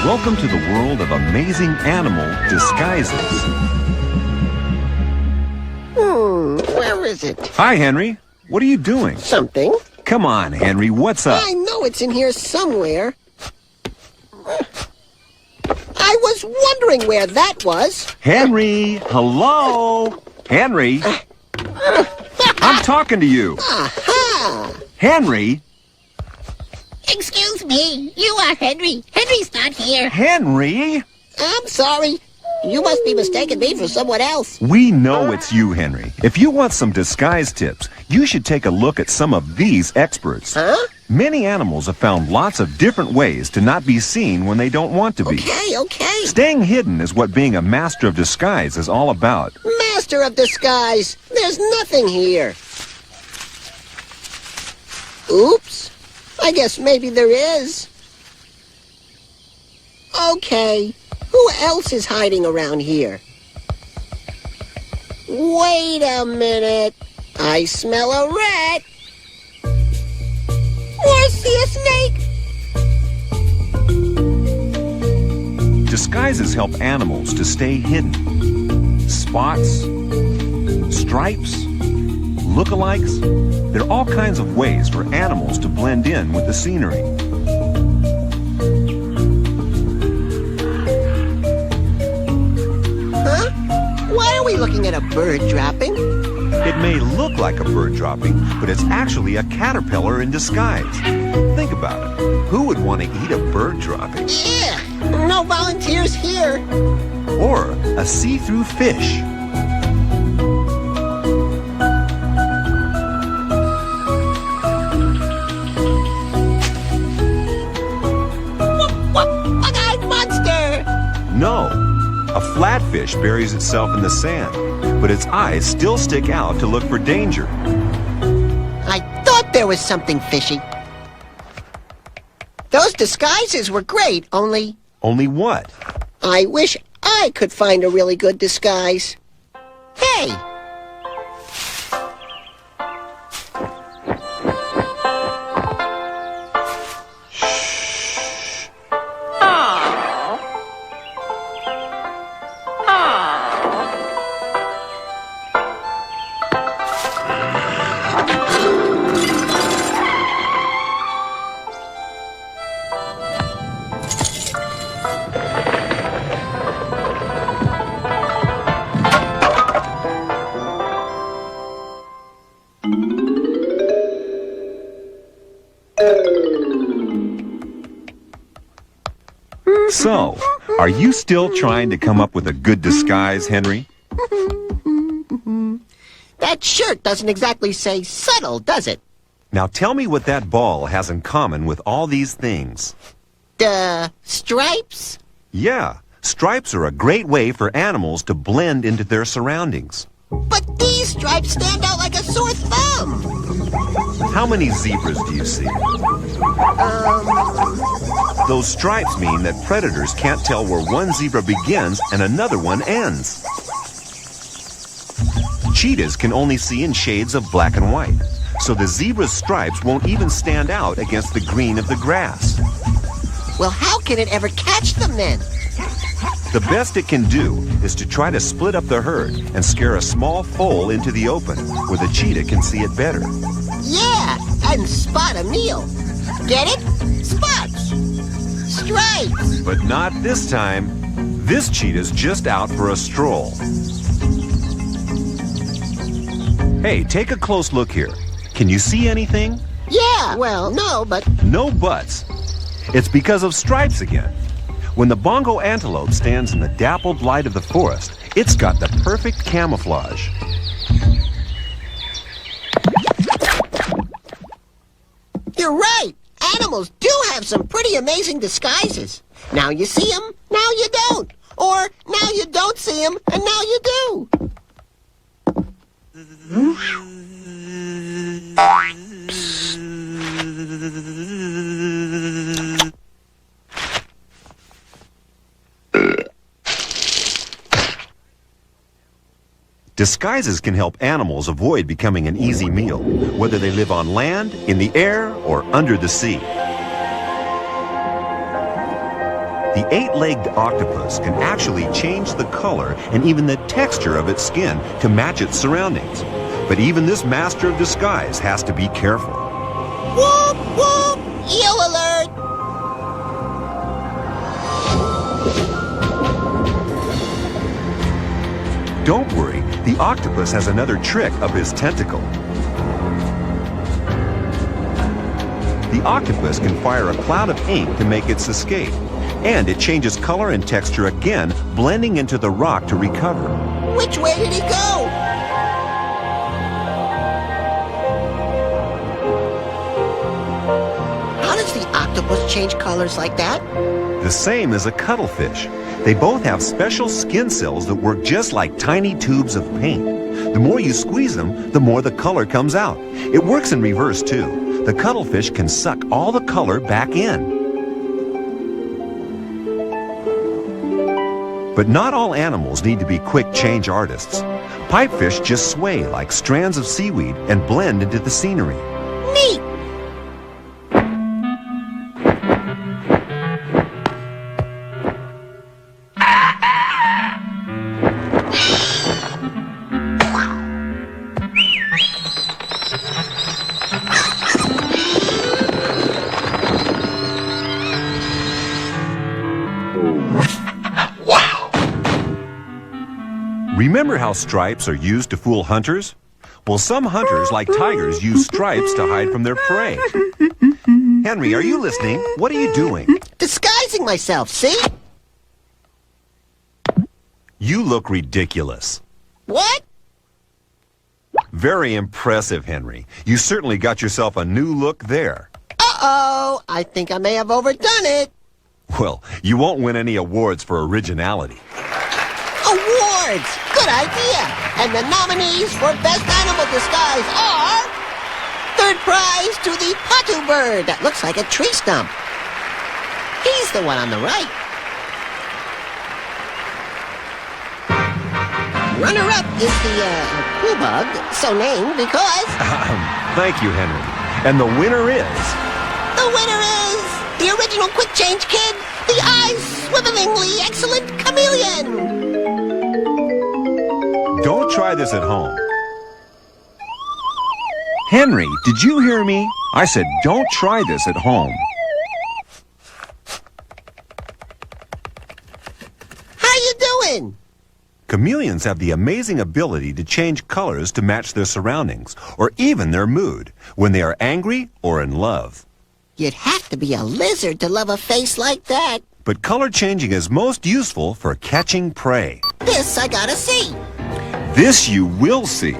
Welcome to the world of amazing animal disguises. Where is it? Hi, Henry. What are you doing? Something. Come on, Henry. What's up? I know it's in here somewhere. I was wondering where that was. Henry! Hello? Henry? I'm talking to you. Aha! Henry? Excuse me, you are Henry. Henry's not here. Henry? I'm sorry. You must be mistaking me for someone else. We know it's you, Henry. If you want some disguise tips, you should take a look at some of these experts. Huh? Many animals have found lots of different ways to not be seen when they don't want to be. Okay. Staying hidden is what being a master of disguise is all about. Master of disguise. There's nothing here. Oops. I guess maybe there is. Okay. Who else is hiding around here? Wait a minute. I smell a rat. Or see a snake. Disguises help animals to stay hidden. Spots, stripes, lookalikes. There are all kinds of ways for animals to blend in with the scenery. Huh? Why are we looking at a bird dropping? It may look like a bird dropping, but it's actually a caterpillar in disguise. Think about it. Who would want to eat a bird dropping? Yeah, no volunteers here. Or a see-through fish? Bug-eyed monster! No. A flatfish buries itself in the sand, but its eyes still stick out to look for danger. I thought there was something fishy. Those disguises were great, only Only what? I wish I could find a really good disguise. Hey! So, are you still trying to come up with a good disguise, Henry? That shirt doesn't exactly say subtle, does it? Now tell me what that ball has in common with all these things. Stripes? Yeah, stripes are a great way for animals to blend into their surroundings. But these stripes stand out like a sore thumb. How many zebras do you see? Those stripes mean that predators can't tell where one zebra begins and another one ends. Cheetahs can only see in shades of black and white, so the zebra's stripes won't even stand out against the green of the grass. Well, how can it ever catch them then? The best it can do is to try to split up the herd and scare a small foal into the open where the cheetah can see it better. Yeah, and spot a meal. Get it? Spots. Stripes. But not this time. This cheetah's just out for a stroll. Hey, take a close look here. Can you see anything? Yeah, well, no, but No buts. It's because of stripes again. When the bongo antelope stands in the dappled light of the forest, it's got the perfect camouflage. you're right. Animals do have some pretty amazing disguises. Now you see them, now you don't. Or now you don't see them, and now you do. Disguises can help animals avoid becoming an easy meal, whether they live on land, in the air, or under the sea. The eight-legged octopus can actually change the color and even the texture of its skin to match its surroundings. But even this master of disguise has to be careful. Whoop, whoop! Eel alert! Don't worry, the octopus has another trick up his tentacle. The octopus can fire a cloud of ink to make its escape, and it changes color and texture again, blending into the rock to recover. Which way did he go? How does the octopus change colors like that? The same as a cuttlefish. They both have special skin cells that work just like tiny tubes of paint. The more you squeeze them, the more the color comes out. It works in reverse too. The cuttlefish can suck all the color back in. But not all animals need to be quick change artists. Pipefish just sway like strands of seaweed and blend into the scenery. Neat! Remember how stripes are used to fool hunters? Well, some hunters, like tigers, use stripes to hide from their prey. Henry, are you listening? What are you doing? Disguising myself, see? You look ridiculous. What? Very impressive, Henry. You certainly got yourself a new look there. Uh-oh, I think I may have overdone it. Well, you won't win any awards for originality. Awards! Good idea! And the nominees for Best Animal Disguise are... Third prize to the Patu bird that looks like a tree stump. He's the one on the right. Runner-up is the poo bug, so named because... Thank you, Henry. And the winner is... The winner is the original Quick Change Kid, the eye-swivelingly excellent Chameleon. Don't try this at home. Henry, did you hear me? I said don't try this at home. How you doing? Chameleons have the amazing ability to change colors to match their surroundings, or even their mood, when they are angry or in love. You'd have to be a lizard to love a face like that. But color changing is most useful for catching prey. This I gotta see. This you will see.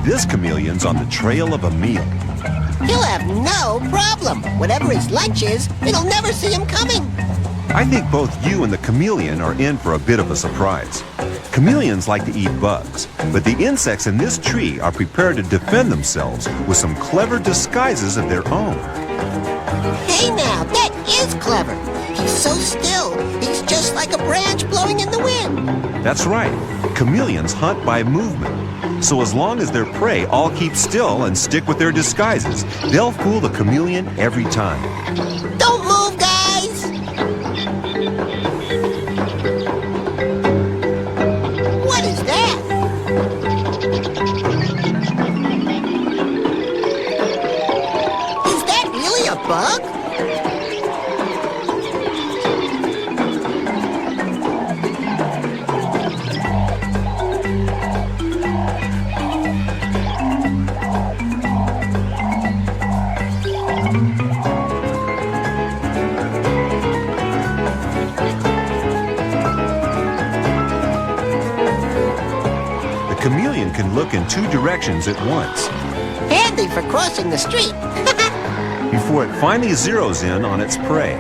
This chameleon's on the trail of a meal. He'll have no problem. Whatever his lunch is, it'll never see him coming. I think both you and the chameleon are in for a bit of a surprise. Chameleons like to eat bugs, but the insects in this tree are prepared to defend themselves with some clever disguises of their own. Hey now, that is clever. He's so still. He's just like a branch blowing in the wind. That's right. Chameleons hunt by movement. So as long as their prey all keep still and stick with their disguises, they'll fool the chameleon every time. Don't move, guys! What is that? Is that really a bug? The chameleon can look in two directions at once Handy for crossing the street. before it finally zeroes in on its prey.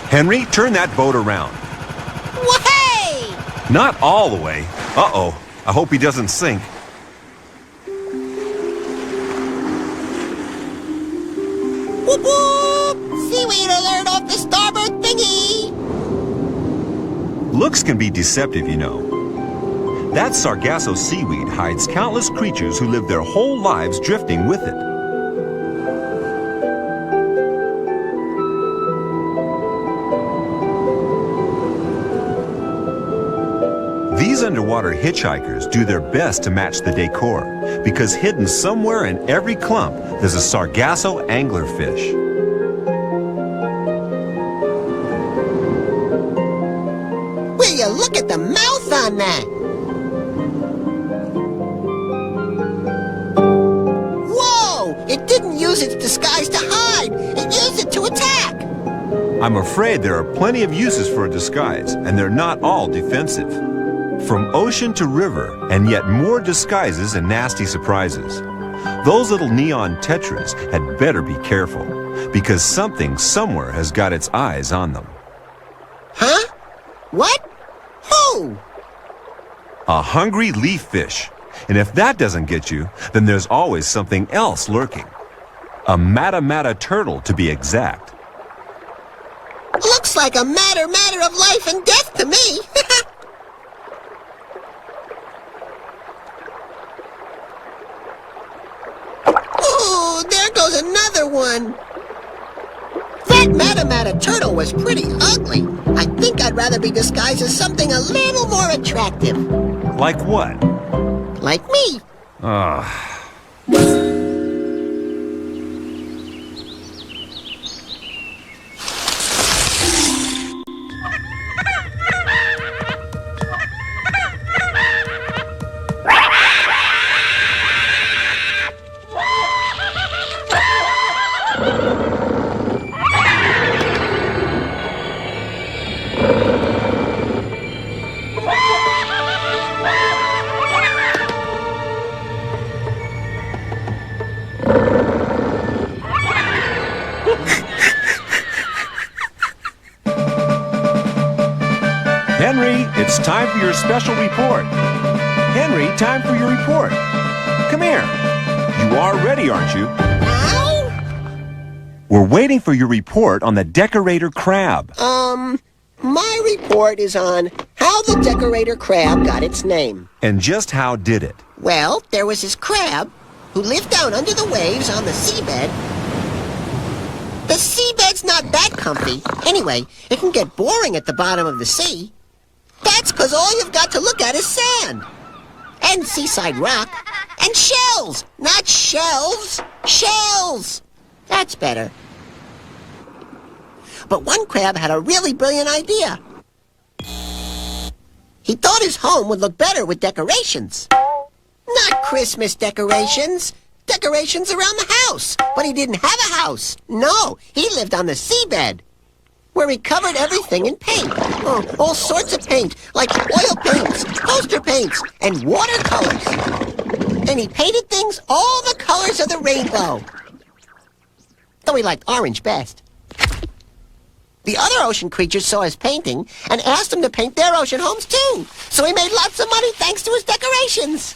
Henry, turn that boat around. Way! Not all the way. Uh-oh. I hope he doesn't sink. Whoop whoop! Seaweed alert off the starboard thingy! Looks can be deceptive, you know. That Sargasso seaweed hides countless creatures who live their whole lives drifting with it. These underwater hitchhikers do their best to match the decor, because hidden somewhere in every clump, there's a Sargasso anglerfish. Will you look at the mouth on that? Whoa! It didn't use its disguise to hide. It used it to attack. I'm afraid there are plenty of uses for a disguise, and they're not all defensive. From ocean to river, and yet more disguises and nasty surprises. Those little neon tetras had better be careful, because something somewhere has got its eyes on them. Huh? What? Who? A hungry leaf fish. And if that doesn't get you, then there's always something else lurking. A mata turtle, to be exact. Looks like a matter of life and death to me. Oh, there goes another one. That mata turtle was pretty ugly. I think I'd rather be disguised as something a little more attractive. Like what? Like me. Henry, it's time for your special report. Henry, time for your report. Come here. You are ready, aren't you? Ow? We're waiting for your report on the decorator crab. My report is on how the decorator crab got its name. And just how did it? Well, there was this crab who lived down under the waves on the seabed. The seabed's not that comfy. Anyway, it can get boring at the bottom of the sea. That's because all you've got to look at is sand. And seaside rock. And shells. Not shelves. Shells. That's better. But one crab had a really brilliant idea. He thought his home would look better with decorations. Not Christmas decorations. Decorations around the house. But he didn't have a house. No, he lived on the seabed, where he covered everything in paint. Oh, all sorts of paint, like oil paints, poster paints, and watercolors. And he painted things all the colors of the rainbow. Though he liked orange best. The other ocean creatures saw his painting and asked him to paint their ocean homes too. So he made lots of money thanks to his decorations.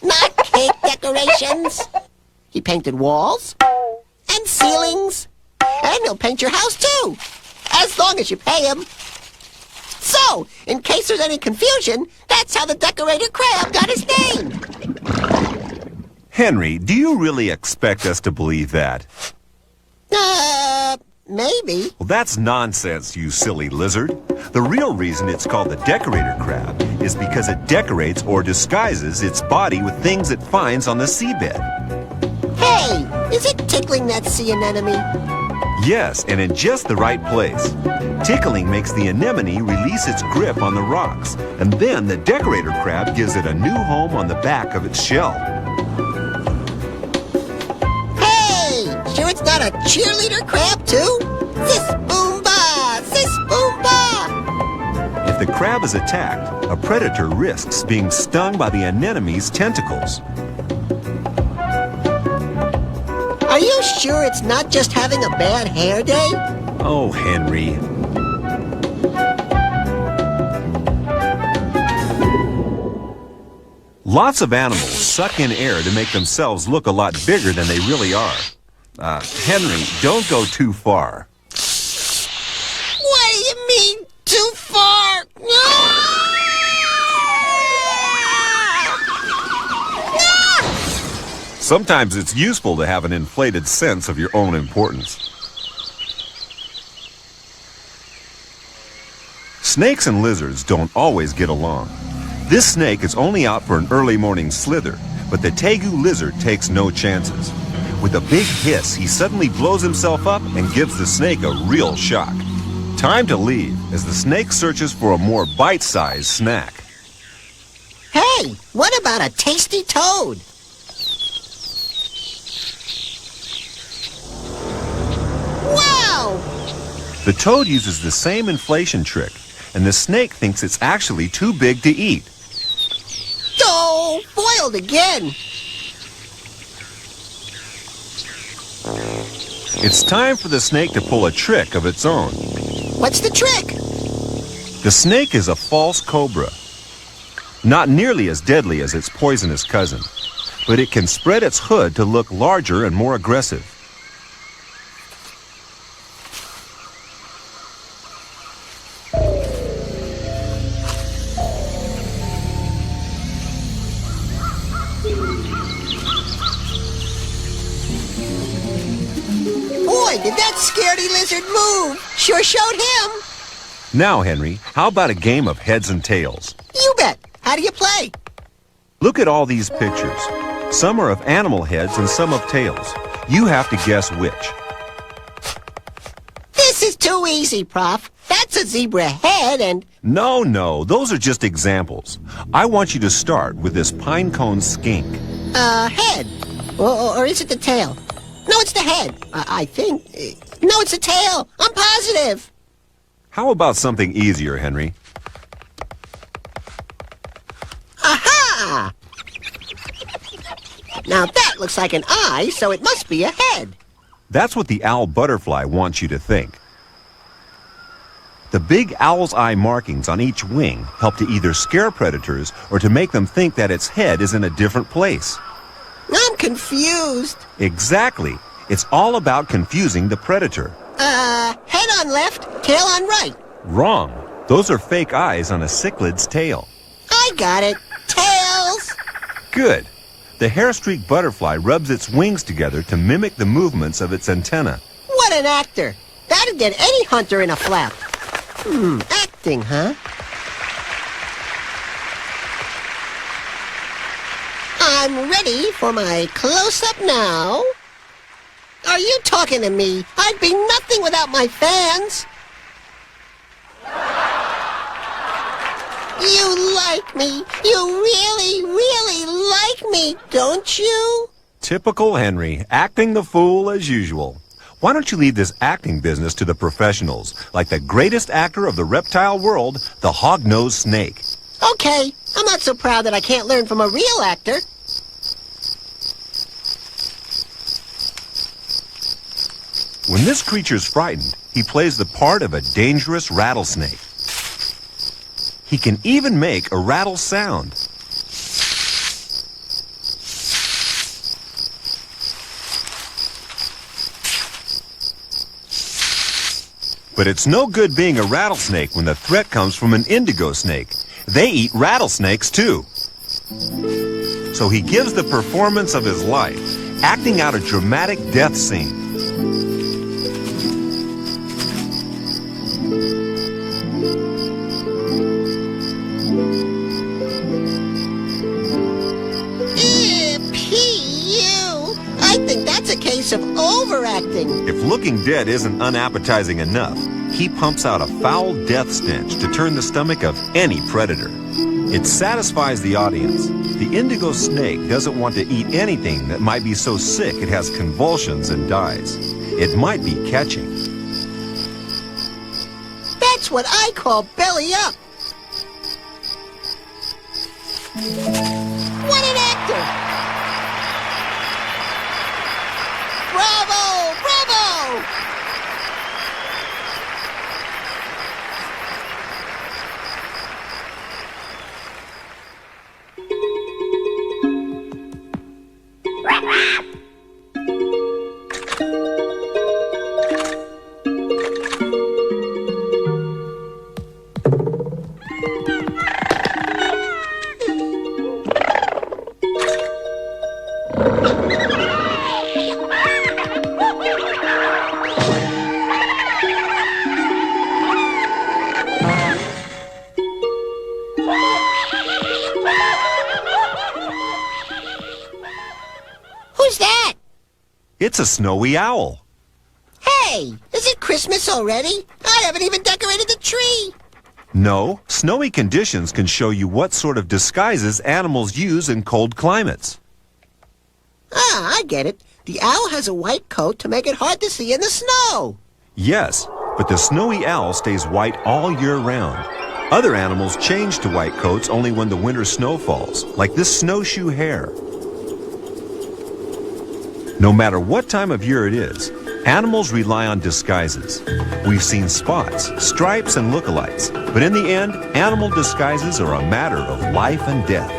Not cake decorations. He painted walls and ceilings. And he'll paint your house too, as long as you pay him. So, in case there's any confusion, that's how the decorator crab got his name. Henry, do you really expect us to believe that? Maybe. Well, that's nonsense, you silly lizard. The real reason it's called the decorator crab is because it decorates or disguises its body with things it finds on the seabed. Hey, is it tickling that sea anemone? Yes, and in just the right place. Tickling makes the anemone release its grip on the rocks, and then the decorator crab gives it a new home on the back of its shell. Sure it's not a cheerleader crab, too? Sis boom ba! Sis boom ba! If the crab is attacked, a predator risks being stung by the anemone's tentacles. Are you sure it's not just having a bad hair day? Oh, Henry. Lots of animals suck in air to make themselves look a lot bigger than they really are. Henry, don't go too far. What do you mean, too far? Sometimes it's useful to have an inflated sense of your own importance. Snakes and lizards don't always get along. This snake is only out for an early morning slither, but the tegu lizard takes no chances. With a big hiss, he suddenly blows himself up and gives the snake a real shock. Time to leave as the snake searches for a more bite-sized snack. Hey, what about a tasty toad? Wow! The toad uses the same inflation trick, and the snake thinks it's actually too big to eat. Oh, foiled again. It's time for the snake to pull a trick of its own. What's the trick? The snake is a false cobra. Not nearly as deadly as its poisonous cousin, but it can spread its hood to look larger and more aggressive. Boy, did that scaredy lizard move. Sure showed him. Now, Henry, how about a game of heads and tails? You bet. How do you play? Look at all these pictures. Some are of animal heads and some of tails. You have to guess which. This is too easy, Prof. That's a zebra head and... No, those are just examples. I want you to start with this pine cone skink. head. Or is it the tail? No, it's the head. I think. No, it's the tail. I'm positive. How about something easier, Henry? Aha! Now that looks like an eye, so it must be a head. That's what the owl butterfly wants you to think. The big owl's eye markings on each wing help to either scare predators or to make them think that its head is in a different place. I'm confused. Exactly. It's all about confusing the predator. Head on left, tail on right. Wrong. Those are fake eyes on a cichlid's tail. I got it. Tails. Good. The hair-streaked butterfly rubs its wings together to mimic the movements of its antenna. What an actor. That'd get any hunter in a flap. Acting, huh? I'm ready for my close-up now. Are you talking to me? I'd be nothing without my fans. You like me. You really, really like me, don't you? Typical Henry, acting the fool as usual. Why don't you leave this acting business to the professionals, like the greatest actor of the reptile world, the hog-nosed snake? Okay, I'm not so proud that I can't learn from a real actor. When this creature's frightened, he plays the part of a dangerous rattlesnake. He can even make a rattle sound. But it's no good being a rattlesnake when the threat comes from an indigo snake. They eat rattlesnakes too. So he gives the performance of his life, acting out a dramatic death scene. I think that's a case of overacting. If looking dead isn't unappetizing enough, he pumps out a foul death stench to turn the stomach of any predator. It satisfies the audience. The indigo snake doesn't want to eat anything that might be so sick it has convulsions and dies. It might be catching. That's what I call belly up. What an actor! Bravo! Bravo! Who's that? It's a snowy owl. Hey, is it Christmas already? I haven't even decorated the tree. No, snowy conditions can show you what sort of disguises animals use in cold climates. Ah, I get it. The owl has a white coat to make it hard to see in the snow. Yes, but the snowy owl stays white all year round. Other animals change to white coats only when the winter snow falls, like this snowshoe hare. No matter what time of year it is, animals rely on disguises. We've seen spots, stripes, and lookalikes, but in the end, animal disguises are a matter of life and death.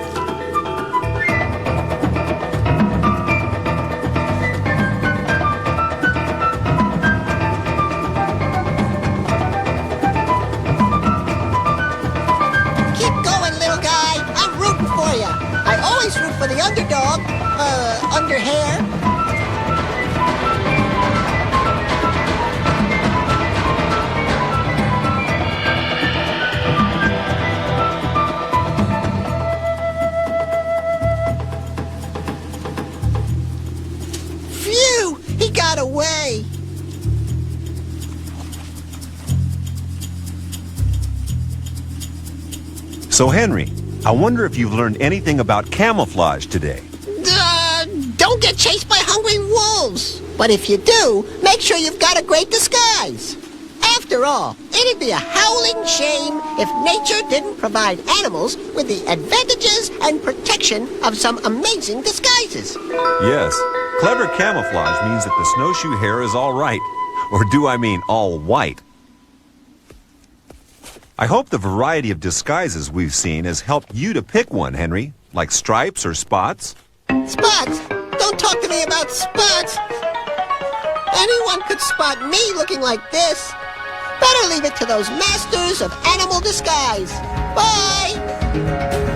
Keep going, little guy. I'm rooting for you. I always root for the underdog. Under hare. Phew! He got away. So, Henry, I wonder if you've learned anything about camouflage today. Don't get chased by hungry wolves. But if you do, make sure you've got a great disguise. After all, it'd be a howling shame if nature didn't provide animals with the advantages and protection of some amazing disguises. Yes, clever camouflage means that the snowshoe hare is all right. Or do I mean all white? I hope the variety of disguises we've seen has helped you to pick one, Henry, like stripes or spots. Spots? Don't talk to me about spots. Anyone could spot me looking like this. Better leave it to those masters of animal disguise. Bye!